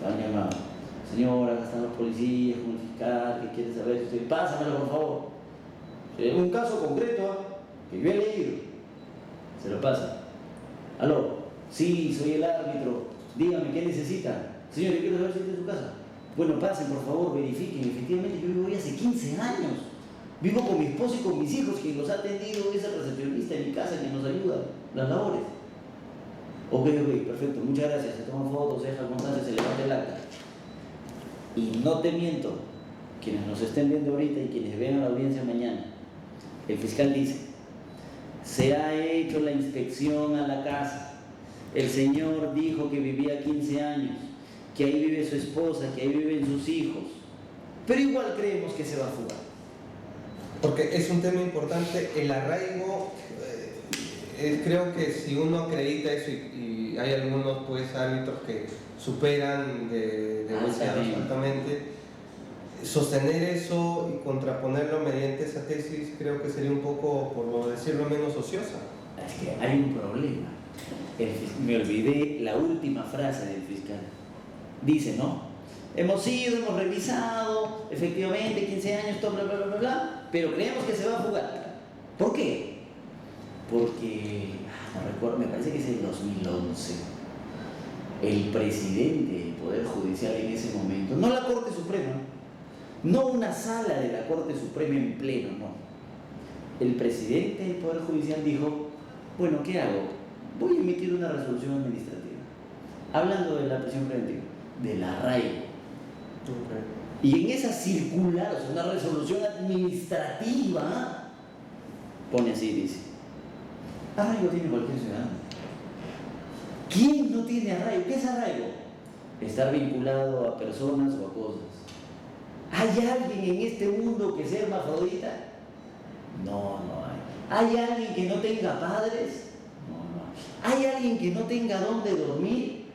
Speaker 2: Han llamado. Señora, acá están los policías, con el fiscal, que quiere saber si usted... Pásamelo, por favor. Un caso concreto que yo he leído. Se lo pasa. Aló, sí, soy el árbitro. Dígame, ¿qué necesita? Señor, yo quiero saber si está en su casa. Bueno, pasen, por favor, verifiquen. Efectivamente, yo vivo ahí hace 15 años. Vivo con mi esposo y con mis hijos, quien los ha atendido es el recepcionista en mi casa, quien nos ayuda, las labores. Ok, perfecto, muchas gracias. Se toman fotos, se deja constancia, se levanta el acta. Y no te miento, quienes nos estén viendo ahorita y quienes vean la audiencia mañana, el fiscal dice, se ha hecho la inspección a la casa, el señor dijo que vivía 15 años, que ahí vive su esposa, que ahí viven sus hijos, pero igual creemos que se va a fugar.
Speaker 1: Porque es un tema importante, el arraigo, creo que si uno acredita eso y hay algunos pues árbitros que superan de altamente, sostener eso y contraponerlo mediante esa tesis creo que sería un poco, por decirlo menos, ociosa.
Speaker 2: Es que hay un problema. Me olvidé la última frase del fiscal. Dice, ¿no? Hemos revisado, efectivamente, 15 años, todo, bla, bla, bla, bla, bla, pero creemos que se va a fugar. ¿Por qué? Porque, no recuerdo, me parece que es el 2011, el presidente del Poder Judicial en ese momento, no la Corte Suprema, no una sala de la Corte Suprema en pleno, no. El presidente del Poder Judicial dijo, bueno, ¿qué hago? Voy a emitir una resolución administrativa, hablando de la prisión preventiva, del arraigo. Okay. Y en esa circular, o sea, una resolución administrativa, pone así, dice, arraigo tiene cualquier ciudadano. ¿Quién no tiene arraigo? ¿Qué es arraigo? Estar vinculado a personas o a cosas. ¿Hay alguien en este mundo que sea hermafrodita? No, no hay. ¿Hay alguien que no tenga padres? No, no hay. ¿Hay alguien que no tenga dónde dormir?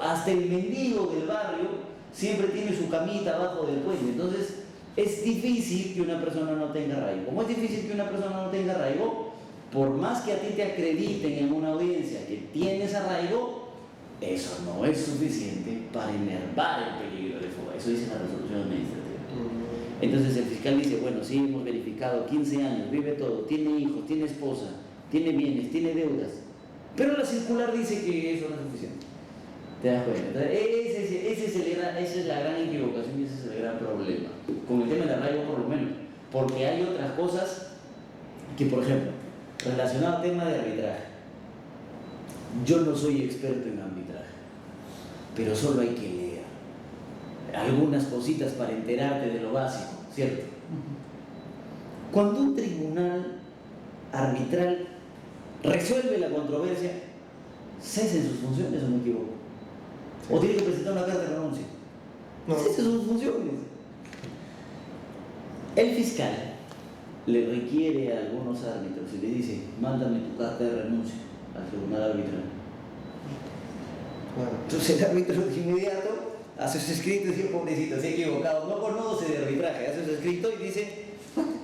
Speaker 2: Hasta el mendigo del barrio siempre tiene su camita abajo del puente. Entonces, es difícil que una persona no tenga arraigo. ¿Cómo es difícil que una persona no tenga arraigo? Por más que a ti te acrediten en una audiencia que tienes arraigo, eso no es suficiente para enervar el peligro de fuga. Eso dice la resolución administrativa. Entonces el fiscal dice, bueno, sí, hemos verificado 15 años, vive todo, tiene hijos, tiene esposa, tiene bienes, tiene deudas, pero la circular dice que eso no es suficiente. ¿Te das cuenta? Entonces, esa es la gran equivocación y ese es el gran problema. Con el tema del arraigo por lo menos. Porque hay otras cosas que, por ejemplo, relacionado al tema de arbitraje. Yo no soy experto en arbitraje, pero solo hay que leer algunas cositas para enterarte de lo básico, ¿cierto? Cuando un tribunal arbitral resuelve la controversia, ¿cesen sus funciones o me equivoco? ¿O tiene que presentar una carta de renuncia? No. Cesen sus funciones. El fiscal le requiere a algunos árbitros y le dice, mándame tu carta de renuncia al tribunal arbitral.
Speaker 1: Bueno,
Speaker 2: Entonces el árbitro de inmediato hace su escrito y dice, pobrecito, se ha equivocado, no conoce de arbitraje, hace su escrito y dice,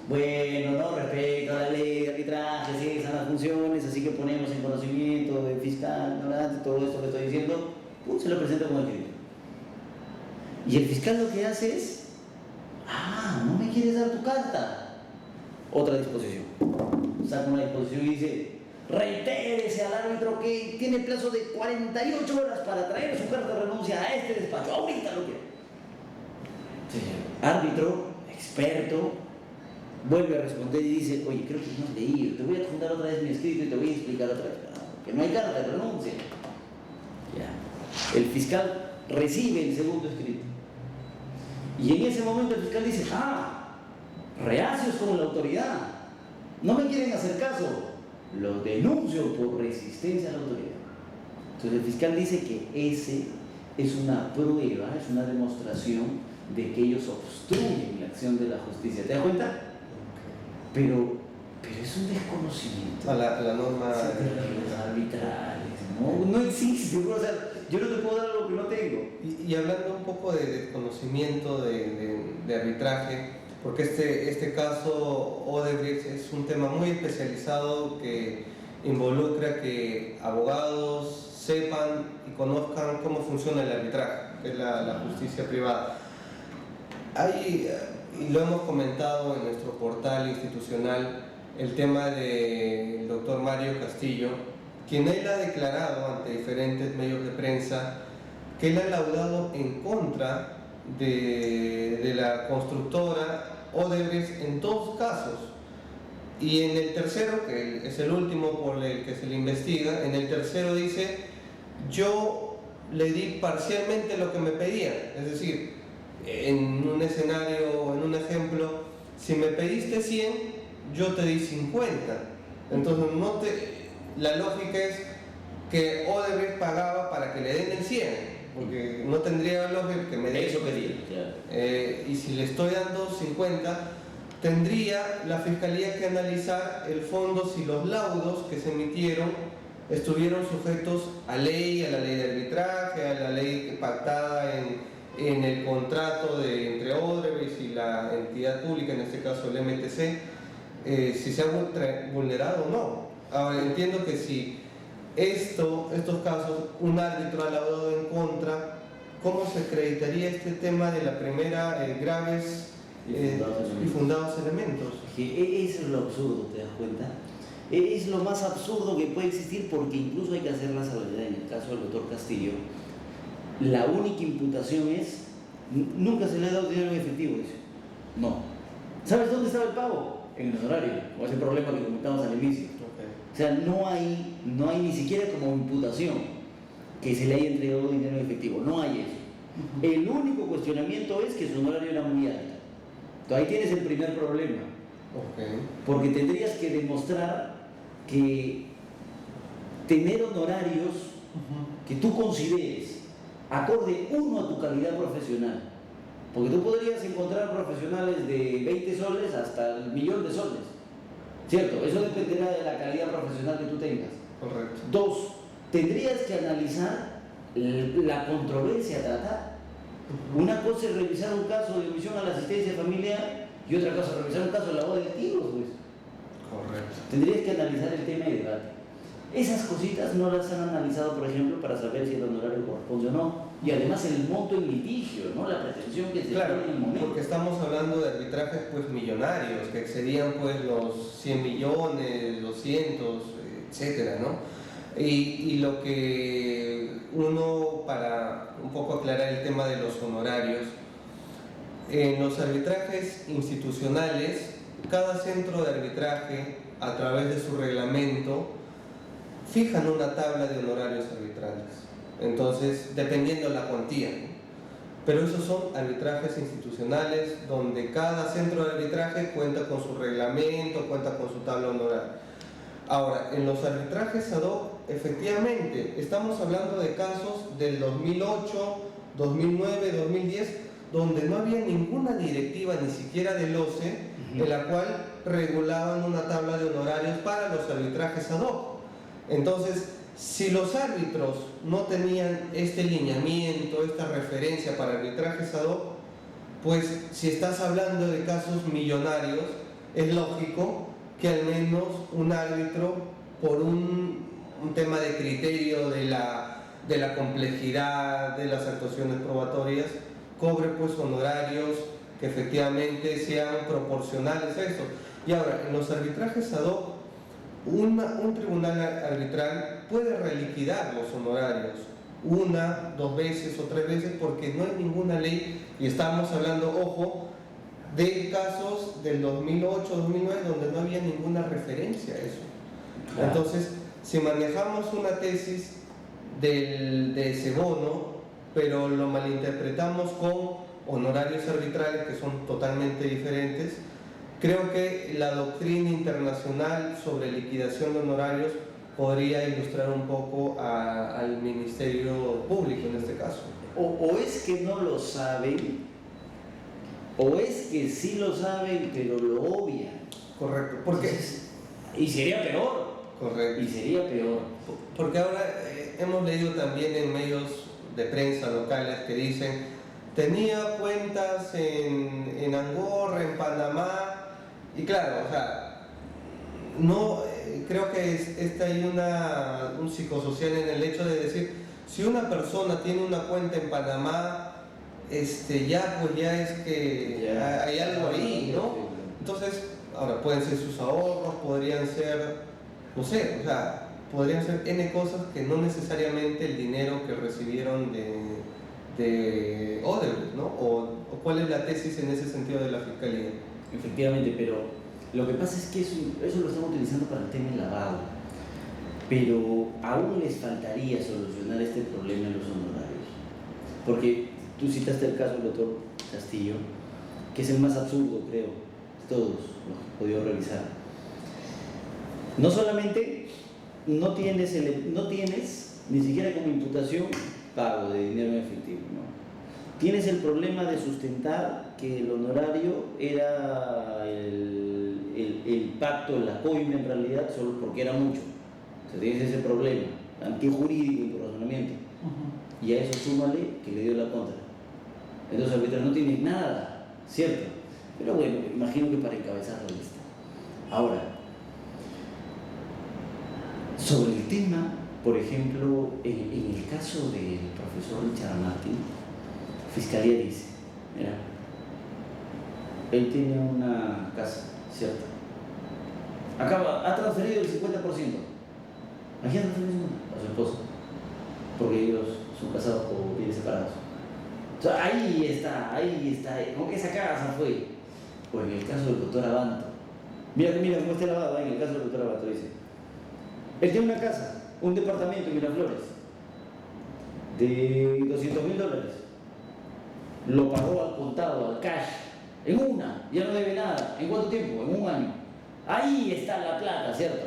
Speaker 2: bueno, no, respecto a la ley de arbitraje, sí, están las funciones, así que ponemos en conocimiento del fiscal, ignorante, todo esto que estoy diciendo, se lo presenta como escrito. Y el fiscal lo que hace es, no me quieres dar tu carta. Otra disposición. Saca una disposición y dice, reitérese al árbitro que tiene plazo de 48 horas para traer su carta de renuncia a este despacho. Ahorita lo quiero. Árbitro, experto, vuelve a responder y dice, oye, creo que no has leído, te voy a adjuntar otra vez mi escrito y te voy a explicar otra vez. Que no hay carta de renuncia. Ya. El fiscal recibe el segundo escrito. Y en ese momento el fiscal dice, reacios con la autoridad, no me quieren hacer caso, lo denuncio por resistencia a la autoridad. Entonces el fiscal dice que ese es una prueba, es una demostración de que ellos obstruyen la acción de la justicia. ¿Te das cuenta? Pero es un desconocimiento.
Speaker 1: a la norma
Speaker 2: Arbitrales, no existe, o sea, yo no te puedo dar algo que no tengo.
Speaker 1: Y hablando un poco de desconocimiento de arbitraje, porque este caso Odebrecht es un tema muy especializado que involucra que abogados sepan y conozcan cómo funciona el arbitraje, que es la justicia privada. Y lo hemos comentado en nuestro portal institucional, el tema del doctor Mario Castillo, quien él ha declarado ante diferentes medios de prensa que él ha laudado en contra de la constructora Odebrecht en todos casos. Y en el tercero, que es el último por el que se le investiga, en el tercero dice, yo le di parcialmente lo que me pedían. Es decir, en un escenario, en un ejemplo, si me pediste 100, yo te di 50. Entonces la lógica es que Odebrecht pagaba para que le den el 100, porque no tendría lógica que me dé
Speaker 2: eso pedía.
Speaker 1: Y si le estoy dando 50, tendría la fiscalía que analizar el fondo si los laudos que se emitieron estuvieron sujetos a la ley de arbitraje, a la ley pactada en el contrato entre Odebrecht y la entidad pública, en este caso el MTC, si se ha vulnerado o no. Ahora entiendo que si estos casos un árbitro ha laudado en contra, ¿cómo se acreditaría este tema de la primera graves y fundados elementos?
Speaker 2: Eso es lo absurdo, ¿te das cuenta? Es lo más absurdo que puede existir, porque incluso hay que hacer la salvedad en el caso del doctor Castillo. La única imputación es, nunca se le ha dado dinero en efectivo, dice. No. ¿Sabes dónde estaba el pago? En el honorario, o ese problema que comentamos al inicio. O sea, no hay ni siquiera como imputación que se le haya entregado dinero en efectivo, no hay eso. El único cuestionamiento es que su honorario era muy alto. Entonces ahí tienes el primer problema. Porque tendrías que demostrar que tener honorarios que tú consideres acorde uno a tu calidad profesional, porque tú podrías encontrar profesionales de 20 soles hasta el 1.000.000 de soles, ¿cierto? Eso dependerá de la calidad profesional que tú tengas.
Speaker 1: Correcto.
Speaker 2: 2, tendrías que analizar la controversia a tratar. Una cosa es revisar un caso de omisión a la asistencia familiar y otra cosa es revisar un caso de lavado de activos, pues.
Speaker 1: Correcto.
Speaker 2: Tendrías que analizar el tema de debate. Esas cositas no las han analizado, por ejemplo, para saber si el honorario corresponde o no. Y además el monto en litigio, ¿no? La pretensión que se tiene en el momento.
Speaker 1: Porque estamos hablando de arbitrajes pues millonarios, que excedían pues los 100 millones, 200, etcétera, ¿no? Y lo que uno, para un poco aclarar el tema de los honorarios, en los arbitrajes institucionales, cada centro de arbitraje, a través de su reglamento, fijan una tabla de honorarios arbitrales. Entonces, dependiendo de la cuantía, ¿no? Pero esos son arbitrajes institucionales donde cada centro de arbitraje cuenta con su reglamento, cuenta con su tabla honoraria. Ahora, en los arbitrajes ad hoc, efectivamente, estamos hablando de casos del 2008, 2009, 2010, donde no había ninguna directiva, ni siquiera del OCE, en la cual regulaban una tabla de honorarios para los arbitrajes ad hoc. Entonces, si los árbitros no tenían este lineamiento, esta referencia para arbitrajes ad hoc, pues si estás hablando de casos millonarios, es lógico que al menos un árbitro, por un tema de criterio de la complejidad de las actuaciones probatorias, cobre pues honorarios que efectivamente sean proporcionales a eso. Y ahora, en los arbitrajes ad hoc, un tribunal arbitral puede reliquidar los honorarios una, dos veces o tres veces, porque no hay ninguna ley, y estamos hablando, ojo, de casos del 2008, 2009, donde no había ninguna referencia a eso. Claro. Entonces, si manejamos una tesis de ese bono, pero lo malinterpretamos con honorarios arbitrales que son totalmente diferentes, creo que la doctrina internacional sobre liquidación de honorarios podría ilustrar un poco al Ministerio Público en este caso.
Speaker 2: O es que no lo saben, o es que sí lo saben, pero lo obvian.
Speaker 1: Correcto. Porque,
Speaker 2: y sería peor.
Speaker 1: Correcto.
Speaker 2: Y sería peor.
Speaker 1: Porque ahora hemos leído también en medios de prensa locales que dicen, tenía cuentas en Angorra, en Panamá, y claro, o sea, no, creo que está ahí un psicosocial en el hecho de decir, si una persona tiene una cuenta en Panamá, ya es que hay algo ahí, ¿no? Entonces, ahora pueden ser sus ahorros, podrían ser, no sé, o sea, podrían ser N cosas que no necesariamente el dinero que recibieron de Odebrecht, ¿no? O cuál es la tesis en ese sentido de la Fiscalía.
Speaker 2: Efectivamente, pero lo que pasa es que eso lo están utilizando para el tema del lavado, pero aún les faltaría solucionar este problema en los honorarios, porque tú citaste el caso del doctor Castillo, que es el más absurdo, creo, de todos los que he podido revisar. No solamente no tienes ni siquiera como imputación pago de dinero en efectivo, ¿no? Tienes el problema de sustentar que el honorario era el pacto, la coima en realidad, solo porque era mucho. O sea, tienes ese problema antijurídico y por razonamiento. Y a eso súmale que le dio la contra. Entonces, arbitral no tiene nada, ¿cierto? Pero bueno, imagino que para encabezar la lista. Ahora, sobre el tema, por ejemplo, en el caso del profesor Richard Martin, Fiscalía dice, mira, él tiene una casa, ¿cierto? Ha transferido el 50%. ¿A quién ha transferido? A su esposa, porque ellos son casados por bienes separados. O sea, ahí está, como que esa casa fue. O en el caso del doctor Abanto, mira cómo está lavado en el caso del doctor Abanto, dice, él tiene una casa, un departamento en Miraflores, de $200,000. Lo pagó al contado, al cash, en una, ya no debe nada. ¿En cuánto tiempo? En un año. Ahí está la plata, ¿cierto?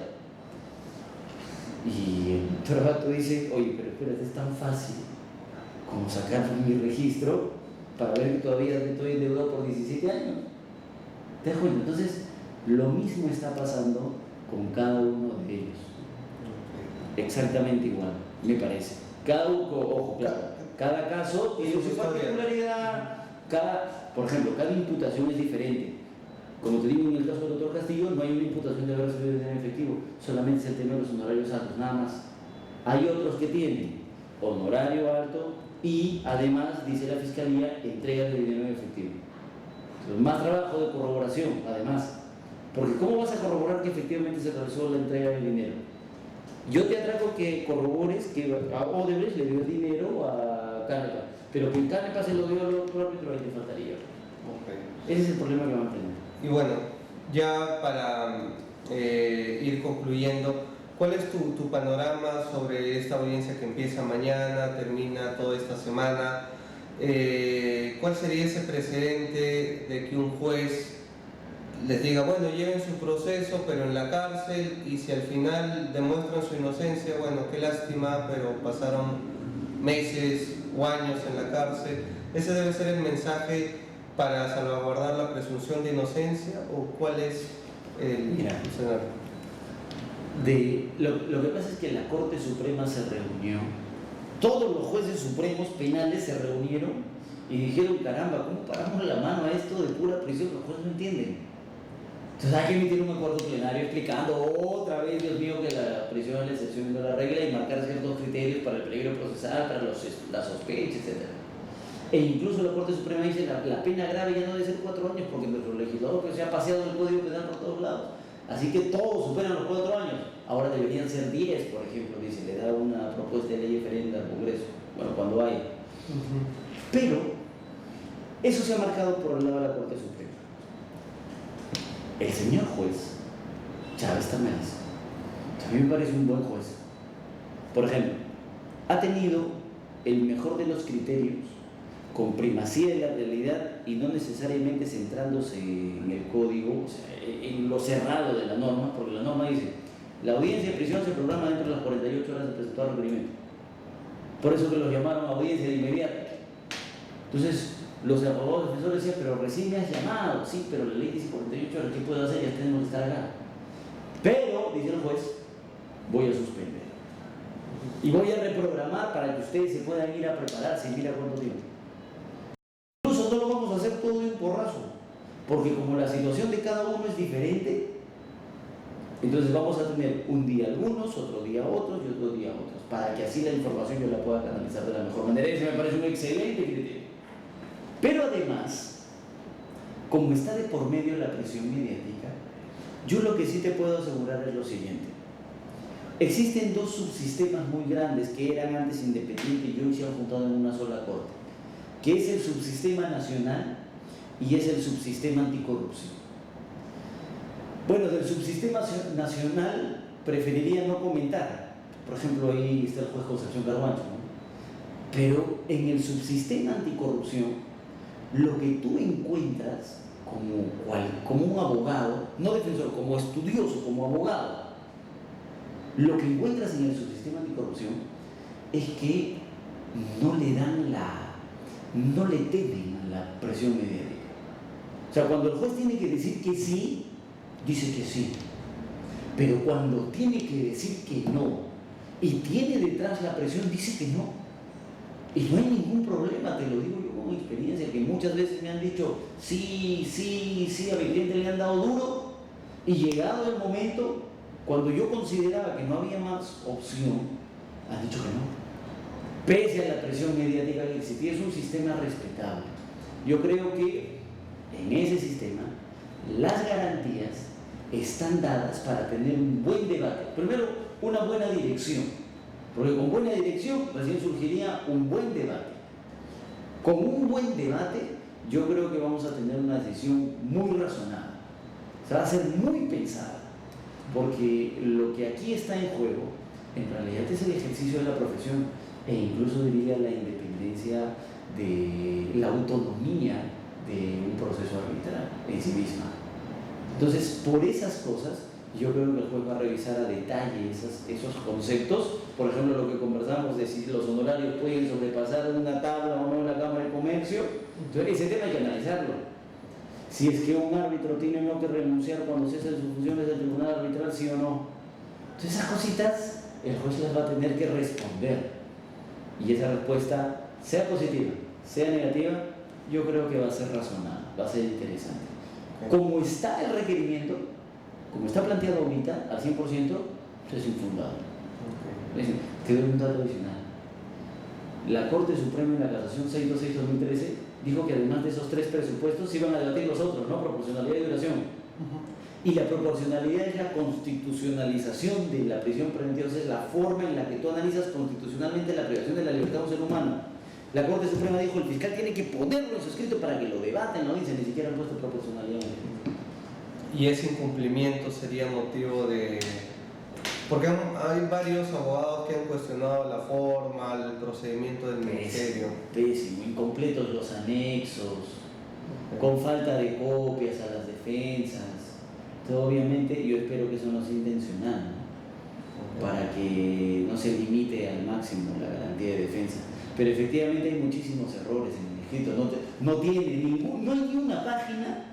Speaker 2: Y el trabajo dice, oye, pero espérate, es tan fácil como sacar mi registro para ver que todavía estoy endeudado por 17 años. ¿Te das cuenta? Entonces, lo mismo está pasando con cada uno de ellos. Exactamente igual, me parece. Ojo, claro. Cada caso tiene su particularidad, por ejemplo, cada imputación es diferente. Como te digo, en el caso del doctor Castillo, no hay una imputación de haber recibido dinero en efectivo, solamente es el tema de los honorarios altos, nada más. Hay otros que tienen honorario alto y además, dice la Fiscalía, entrega de dinero en efectivo. Entonces, más trabajo de corroboración, además. Porque ¿cómo vas a corroborar que efectivamente se realizó la entrega del dinero? Yo te atraco que corrobores que a Odebrecht le dio el dinero a Canepa, pero que Canepa se lo dio al otro árbitro, ahí te faltaría. Okay. Ese es el problema que van a tener.
Speaker 1: Y bueno, ya para ir concluyendo, ¿cuál es tu panorama sobre esta audiencia que empieza mañana, termina toda esta semana? ¿Cuál sería ese precedente de que un juez les diga, bueno, lleven su proceso, pero en la cárcel, y si al final demuestran su inocencia, bueno, qué lástima, pero pasaron meses o años en la cárcel? ¿Ese debe ser el mensaje para salvaguardar la presunción de inocencia o cuál es el escenario?
Speaker 2: Lo que pasa es que la Corte Suprema se reunió, todos los jueces supremos penales se reunieron y dijeron, caramba, ¿cómo paramos la mano a esto de pura prisión? Los jueces no entienden. Entonces hay que emitir un acuerdo plenario explicando otra vez, Dios mío, que la prisión es la excepción de la regla y marcar ciertos criterios para el peligro procesal, para la sospecha, etc. E incluso la Corte Suprema dice que la pena grave ya no debe ser 4 años porque nuestro legislador pues, se ha paseado el Código Penal por todos lados. Así que todos superan los 4 años. Ahora deberían ser 10, por ejemplo, dice, le da una propuesta de ley diferente al Congreso. Bueno, cuando hay. Pero eso se ha marcado por el lado de la Corte Suprema. El señor juez Chávez Tamés, a mí me parece un buen juez. Por ejemplo, ha tenido el mejor de los criterios, con primacía de la realidad y no necesariamente centrándose en el código, o sea, en lo cerrado de la norma, porque la norma dice, la audiencia de prisión se programa dentro de las 48 horas de presentar el requerimiento. Por eso que los llamaron a audiencia de inmediato. Entonces, los abogados defensores decían, pero recién me has llamado. Sí, pero la ley dice 48 horas, ¿qué puedo hacer? Ya tenemos que estar acá. Pero, dice el juez, voy a suspender. Y voy a reprogramar para que ustedes se puedan ir a prepararse. Mira cuánto tiempo. Incluso no lo vamos a hacer todo de un porrazo, porque como la situación de cada uno es diferente, entonces vamos a tener un día algunos, otro día otros y otro día otros, para que así la información yo la pueda canalizar de la mejor manera. Eso me parece un excelente criterio. Pero además, como está de por medio la presión mediática, yo lo que sí te puedo asegurar es lo siguiente. Existen 2 subsistemas muy grandes que eran antes independientes y hoy se han juntado en una sola corte, que es el subsistema nacional y es el subsistema anticorrupción. Bueno, del subsistema nacional preferiría no comentar. Por ejemplo, ahí está el juez Concepción Carbancho, ¿no? Pero en el subsistema anticorrupción, lo que tú encuentras como un abogado, no defensor, como estudioso, como abogado, lo que encuentras en el subsistema anticorrupción es que no le temen a la presión mediática. O sea, cuando el juez tiene que decir que sí, dice que sí. Pero cuando tiene que decir que no y tiene detrás la presión, dice que no. Y no hay ningún problema, te lo digo yo con experiencia, que muchas veces me han dicho sí, a mi cliente le han dado duro y llegado el momento, cuando yo consideraba que no había más opción, han dicho que no. Pese a la presión mediática que existía, es un sistema respetable. Yo creo que en ese sistema las garantías están dadas para tener un buen debate. Primero, una buena dirección, porque con buena dirección recién surgiría un buen debate. Con un buen debate, yo creo que vamos a tener una decisión muy razonada. Se va a ser muy pensada, porque lo que aquí está en juego, en realidad es el ejercicio de la profesión e incluso diría la independencia de la autonomía de un proceso arbitral en sí misma. Entonces, por esas cosas, yo creo que el juez va a revisar a detalle esos conceptos. Por ejemplo, lo que conversamos de si los honorarios pueden sobrepasar una tabla o no en la Cámara de Comercio. Entonces, ese tema hay que analizarlo. Si es que un árbitro tiene o no que renunciar cuando cesa de sus funciones del tribunal arbitral, sí o no. Entonces, esas cositas, el juez las va a tener que responder. Y esa respuesta, sea positiva, sea negativa, yo creo que va a ser razonable, va a ser interesante. Como está el requerimiento, como está planteado ahorita, al 100%, es infundado. Te doy un dato adicional. La Corte Suprema en la Casación 626-2013 dijo que además de esos 3 presupuestos se iban a debatir los otros, ¿no? Proporcionalidad y duración. Y la proporcionalidad es la constitucionalización de la prisión preventiva, es la forma en la que tú analizas constitucionalmente la privación de la libertad de un ser humano. La Corte Suprema dijo, el fiscal tiene que ponerlo en su escrito para que lo debaten, no dice, ni siquiera han puesto proporcionalidad.
Speaker 1: Y ese incumplimiento sería motivo de... Porque hay varios abogados que han cuestionado la forma, el procedimiento del ministerio.
Speaker 2: Pésimo, incompletos los anexos, con falta de copias a las defensas. Entonces, obviamente, yo espero que eso no sea intencional, ¿no? Para que no se limite al máximo la garantía de defensa. Pero efectivamente hay muchísimos errores en el Hijito, no hay ni una página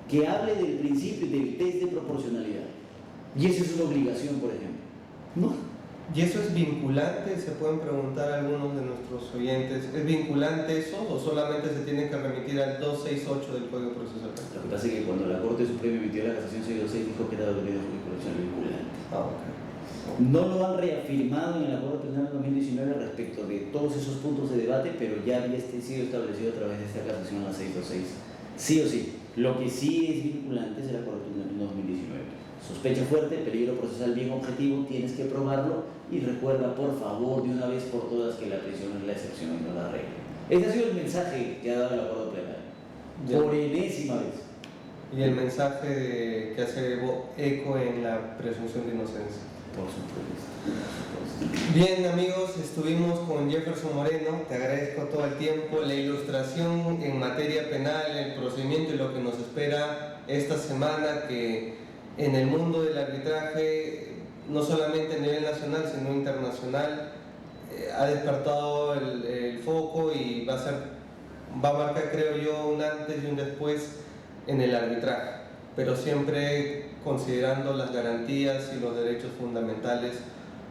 Speaker 2: que hable del principio del test de proporcionalidad. Y esa es una obligación, por ejemplo. No.
Speaker 1: ¿Y eso es vinculante? Se pueden preguntar algunos de nuestros oyentes. ¿Es vinculante eso o solamente se tiene que remitir al 268 del Código Procesal Penal?
Speaker 2: Lo que pasa es que cuando la Corte Suprema emitió la casación 626 dijo que era dolorido jurisdiccional vinculante. No lo han reafirmado en el Acuerdo Penal 2019 respecto de todos esos puntos de debate, pero ya había sido establecido a través de esta casación a la 626. Sí o sí. Lo que sí es vinculante es el Acuerdo Penal 2019. Sospecha fuerte, peligro procesal bien objetivo, tienes que probarlo y recuerda por favor de una vez por todas que la prisión es la excepción y no la regla. Ese ha sido el mensaje que ha dado el Acuerdo Penal. Por enésima vez.
Speaker 1: Y el mensaje que hace eco en la presunción de inocencia.
Speaker 2: Por supuesto.
Speaker 1: Bien amigos, estuvimos con Jefferson Moreno, te agradezco todo el tiempo, la ilustración en materia penal, el procedimiento y lo que nos espera esta semana, que en el mundo del arbitraje, no solamente a nivel nacional sino internacional, ha despertado el foco y va a marcar, creo yo, un antes y un después en el arbitraje, pero siempre considerando las garantías y los derechos fundamentales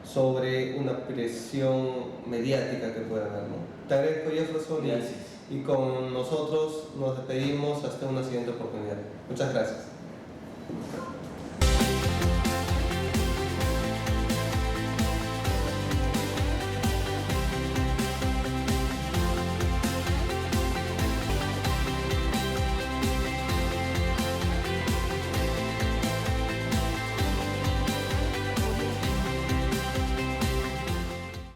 Speaker 1: sobre una presión mediática que pueda haber, ¿no? Te agradezco, Jefferson, y con nosotros nos despedimos hasta una siguiente oportunidad. Muchas gracias.